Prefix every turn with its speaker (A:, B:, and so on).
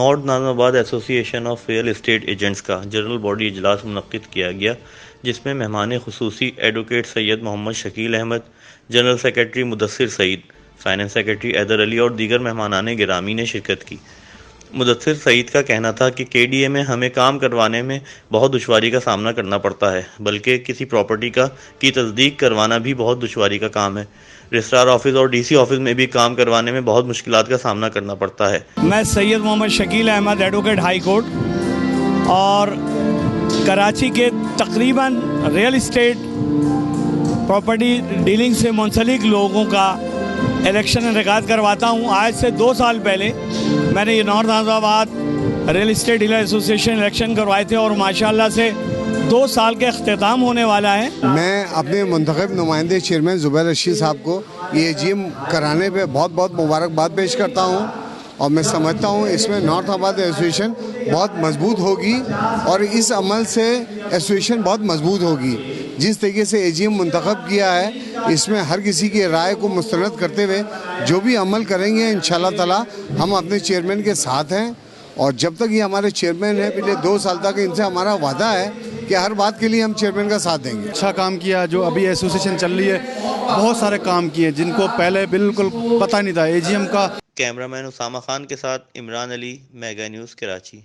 A: North ناظم آباد ایسوسی ایشن آف ریئل اسٹیٹ ایجنٹس کا جنرل باڈی اجلاس منعقد کیا گیا، جس میں مہمان خصوصی ایڈوکیٹ سید محمد شکیل احمد، جنرل سیکرٹری مدثر سعید، فائنانس سیکرٹری حیدر علی اور دیگر مہمانان گرامی نے شرکت کی۔ مدثر سعید کا کہنا تھا کہ کے ڈی اے میں ہمیں کام کروانے میں بہت دشواری کا سامنا کرنا پڑتا ہے، بلکہ کسی پراپرٹی کی تصدیق کروانا بھی بہت دشواری کا کام ہے۔ رجسٹرار آفس اور ڈی سی آفس میں بھی کام کروانے میں بہت مشکلات کا سامنا کرنا پڑتا ہے۔
B: میں Syed Muhammad Shakeel Ahmed, advocate high court, اور کراچی کے تقریباً ریئل اسٹیٹ پراپرٹی ڈیلنگ سے منسلک لوگوں کا الیکشن انعقاد کرواتا ہوں۔ آج سے 2 سال پہلے میں نے یہ نارتھ ناظم آباد ریئل اسٹیٹ ڈیلر ایسوسی ایشن الیکشن کروائے تھے، اور ماشاءاللہ سے 2 سال کا اختتام ہونے والا ہے۔
C: میں اپنے منتخب نمائندے چیئرمین زبیر رشید صاحب کو یہ ایجیم کرانے پہ بہت بہت مبارکباد پیش کرتا ہوں، اور میں سمجھتا ہوں اس میں نارتھ آباد ایسوسیشن بہت مضبوط ہوگی، اور اس عمل سے ایسوسیشن بہت مضبوط ہوگی۔ جس طریقے سے ایجیم منتخب کیا ہے، اس میں ہر کسی کی رائے کو مستند کرتے ہوئے جو بھی عمل کریں گے انشاءاللہ تعالی ہم اپنے چیئرمین کے ساتھ ہیں، اور جب تک یہ ہمارے چیئرمین ہیں پچھلے 2 سال تک ان سے ہمارا وعدہ ہے کہ ہر بات کے لیے ہم چیئرمین کا ساتھ دیں گے۔
D: اچھا کام کیا، جو ابھی ایسوسیشن چل رہی ہے بہت سارے کام کیے جن کو پہلے بالکل پتہ نہیں تھا اے جی ایم کا۔
A: کیمرہ مین اسامہ خان کے ساتھ عمران علی، میگا نیوز کراچی۔